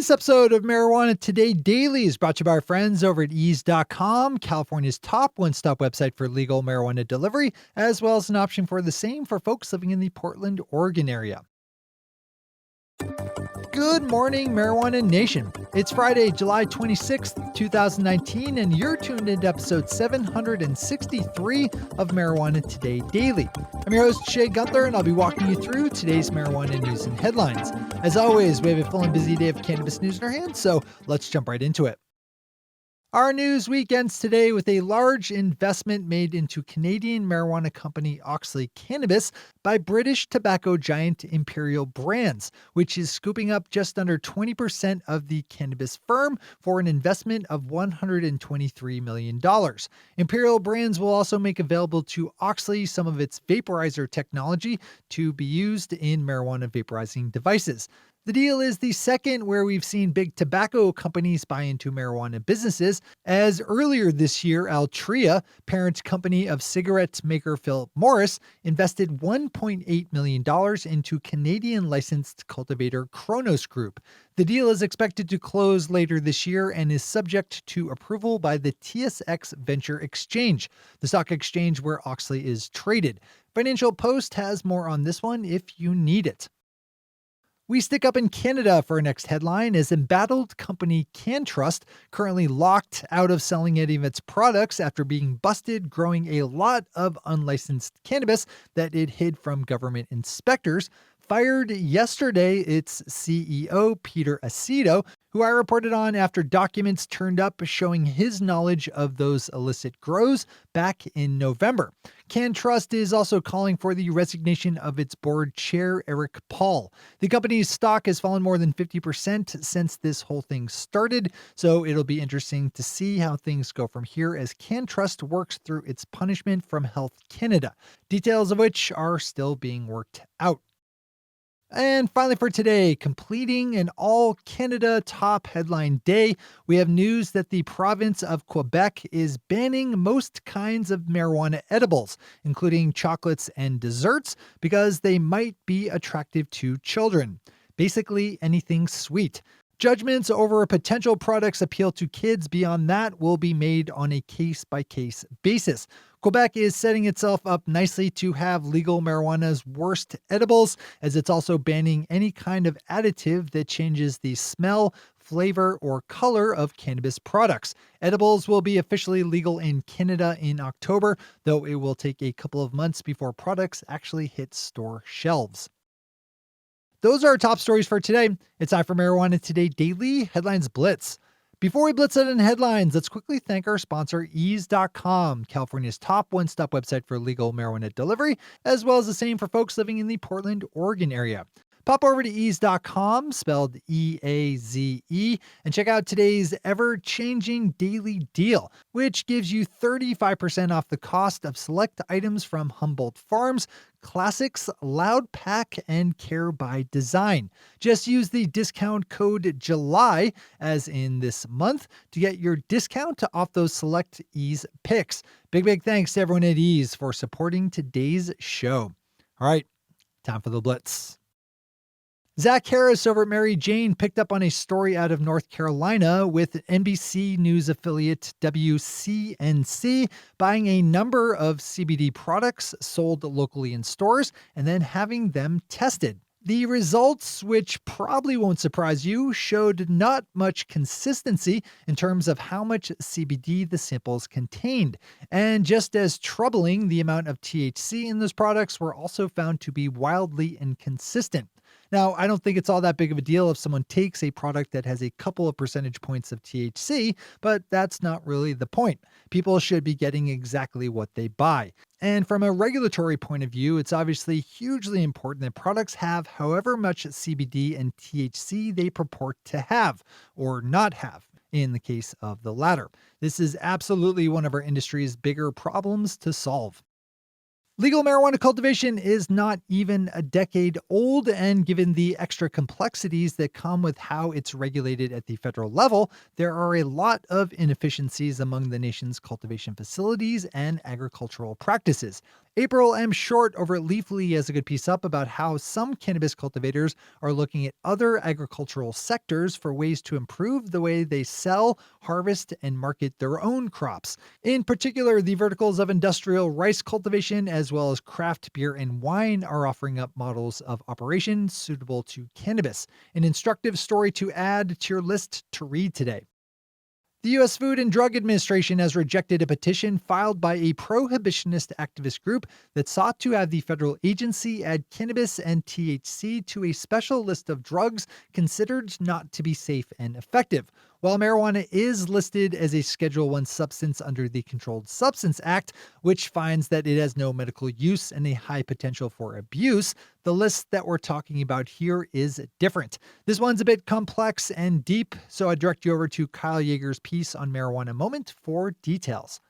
This episode of Marijuana Today Daily is brought to you by our friends over at ease.com, California's top one-stop website for legal marijuana delivery, as well as an option for the same for folks living in the Portland, Oregon area. Good morning, Marijuana Nation. It's Friday, July 26th, 2019, and you're tuned into episode 763 of Marijuana Today Daily. I'm your host, Shay Gunther, and I'll be walking you through today's marijuana news and headlines. As always, we have a full and busy day of cannabis news in our hands, so let's jump right into it. Our news week ends today with a large investment made into Canadian marijuana company Auxly Cannabis by British tobacco giant Imperial Brands, which is scooping up just under 20% of the cannabis firm for an investment of $123 million. Imperial Brands will also make available to Oxley some of its vaporizer technology to be used in marijuana vaporizing devices. The deal is the second where we've seen big tobacco companies buy into marijuana businesses, as earlier this year, Altria, parent company of cigarette maker Philip Morris, invested $1.8 million into Canadian licensed cultivator Cronos Group. The deal is expected to close later this year and is subject to approval by the TSX Venture Exchange, the stock exchange where Oxley is traded. Financial Post has more on this one if you need it. We stick up in Canada for our next headline as embattled company CanTrust, currently locked out of selling any of its products after being busted growing a lot of unlicensed cannabis that it hid from government inspectors, fired yesterday its CEO, Peter Aceto, who I reported on after documents turned up showing his knowledge of those illicit grows back in November. CanTrust is also calling for the resignation of its board chair, Eric Paul. The company's stock has fallen more than 50% since this whole thing started, so it'll be interesting to see how things go from here as CanTrust works through its punishment from Health Canada, details of which are still being worked out. And finally for today, completing an all-Canada top headline day, we have news that the province of Quebec is banning most kinds of marijuana edibles, including chocolates and desserts, because they might be attractive to children. Basically anything sweet. Judgments over a potential product's appeal to kids beyond that will be made on a case-by-case basis. Quebec is setting itself up nicely to have legal marijuana's worst edibles, as it's also banning any kind of additive that changes the smell, flavor, or color of cannabis products. Edibles will be officially legal in Canada in October, though it will take a couple of months before products actually hit store shelves. Those are our top stories for today. It's time for Marijuana Today Daily Headlines Blitz. Before we blitz out in headlines, let's quickly thank our sponsor, ease.com, California's top one-stop website for legal marijuana delivery, as well as the same for folks living in the Portland, Oregon area. Pop over to ease.com, spelled E-A-Z-E, and check out today's ever-changing daily deal, which gives you 35% off the cost of select items from Humboldt Farms, Classics, Loud Pack, and Care by Design. Just use the discount code JULY, as in this month, to get your discount off those select Ease picks. Big thanks to everyone at Ease for supporting today's show. All right, time for the Blitz. Zach Harris over at Mary Jane picked up on a story out of North Carolina with NBC News affiliate WCNC buying a number of CBD products sold locally in stores and then having them tested. The results, which probably won't surprise you, showed not much consistency in terms of how much CBD the samples contained. And just as troubling, the amount of THC in those products were also found to be wildly inconsistent. Now, I don't think it's all that big of a deal if someone takes a product that has a couple of percentage points of THC, but that's not really the point. People should be getting exactly what they buy. And from a regulatory point of view, it's obviously hugely important that products have however much CBD and THC they purport to have, or not have, in the case of the latter. This is absolutely one of our industry's bigger problems to solve. Legal marijuana cultivation is not even a decade old, and given the extra complexities that come with how it's regulated at the federal level, there are a lot of inefficiencies among the nation's cultivation facilities and agricultural practices. April M. Short over at Leafly has a good piece up about how some cannabis cultivators are looking at other agricultural sectors for ways to improve the way they sell, harvest, and market their own crops. In particular, the verticals of industrial rice cultivation as well as craft beer and wine are offering up models of operation suitable to cannabis. An instructive story to add to your list to read today. The U.S. Food and Drug Administration has rejected a petition filed by a prohibitionist activist group that sought to have the federal agency add cannabis and THC to a special list of drugs considered not to be safe and effective. While marijuana is listed as a Schedule I substance under the Controlled Substance Act, which finds that it has no medical use and a high potential for abuse, the list that we're talking about here is different. This one's a bit complex and deep, so I direct you over to Kyle Yeager's piece on Marijuana Moment for details.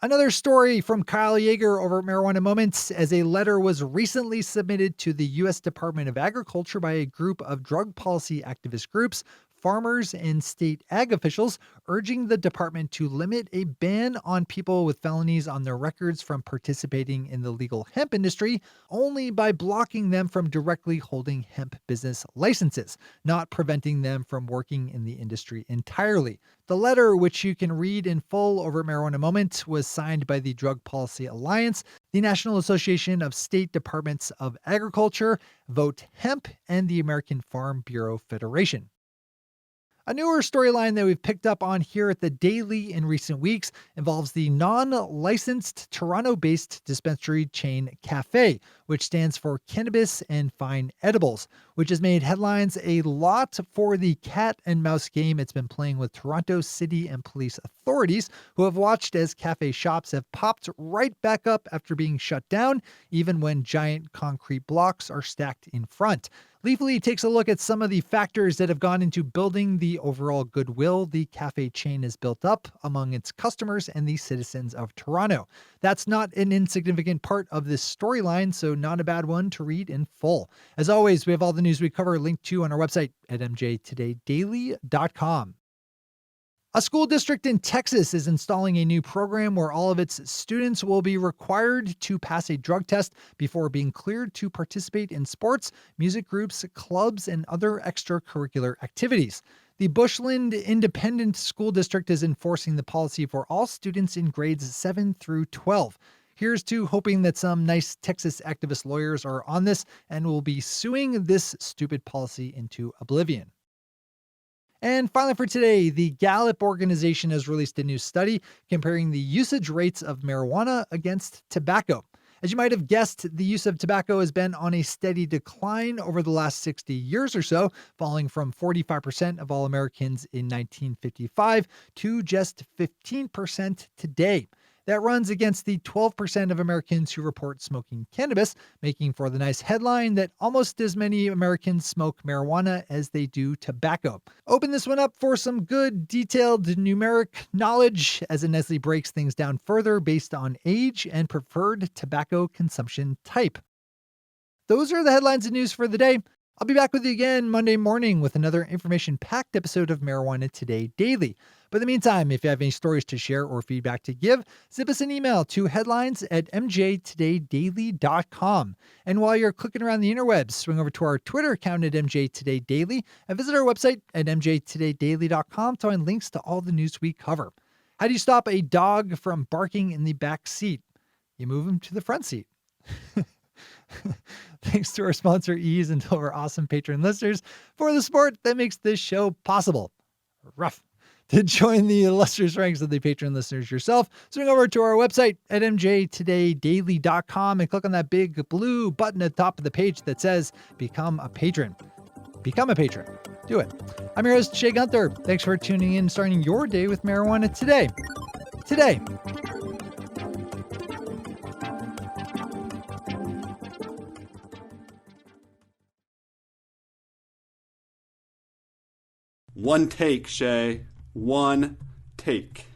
Another story from Kyle Yeager over at Marijuana Moments, as a letter was recently submitted to the U.S. Department of Agriculture by a group of drug policy activist groups, farmers, and state ag officials, urging the department to limit a ban on people with felonies on their records from participating in the legal hemp industry only by blocking them from directly holding hemp business licenses, not preventing them from working in the industry entirely. The letter, which you can read in full over at Marijuana Moment, was signed by the Drug Policy Alliance, the National Association of State Departments of Agriculture, Vote Hemp, and the American Farm Bureau Federation. A newer storyline that we've picked up on here at the Daily in recent weeks involves the non-licensed Toronto-based dispensary chain Cafe, which stands for Cannabis and Fine Edibles, which has made headlines a lot for the cat and mouse game it's been playing with Toronto city and police authorities, who have watched as cafe shops have popped right back up after being shut down, even when giant concrete blocks are stacked in front. Leafly takes a look at some of the factors that have gone into building the overall goodwill the cafe chain has built up among its customers and the citizens of Toronto. That's not an insignificant part of this storyline, so not a bad one to read in full. As always, we have all the news we cover linked to on our website at mjtodaydaily.com. A school district in Texas is installing a new program where all of its students will be required to pass a drug test before being cleared to participate in sports, music groups, clubs, and other extracurricular activities. The Bushland Independent School District is enforcing the policy for all students in grades 7 through 12. Here's to hoping that some nice Texas activist lawyers are on this and will be suing this stupid policy into oblivion. And finally for today, the Gallup organization has released a new study comparing the usage rates of marijuana against tobacco. As you might have guessed, the use of tobacco has been on a steady decline over the last 60 years or so, falling from 45% of all Americans in 1955 to just 15% today. That runs against the 12% of Americans who report smoking cannabis, making for the nice headline that almost as many Americans smoke marijuana as they do tobacco. Open this one up for some good, detailed numeric knowledge as it nicely breaks things down further based on age and preferred tobacco consumption type. Those are the headlines and news for the day. I'll be back with you again Monday morning with another information-packed episode of Marijuana Today Daily. But in the meantime, if you have any stories to share or feedback to give, zip us an email to headlines@mjtodaydaily.com. And while you're clicking around the interwebs, swing over to our Twitter account at mjtodaydaily and visit our website at mjtodaydaily.com to find links to all the news we cover. How do you stop a dog from barking in the back seat? You move him to the front seat. Thanks to our sponsor Ease and to our awesome patron listeners for the support that makes this show possible. Rough. To join the illustrious ranks of the patron listeners yourself, swing over to our website at mjtodaydaily.com and click on that big blue button at the top of the page that says Become a Patron. Become a patron. Do it. I'm your host, Shay Gunther. Thanks for tuning in and starting your day with Marijuana Today. Today. One take, Shay. One take.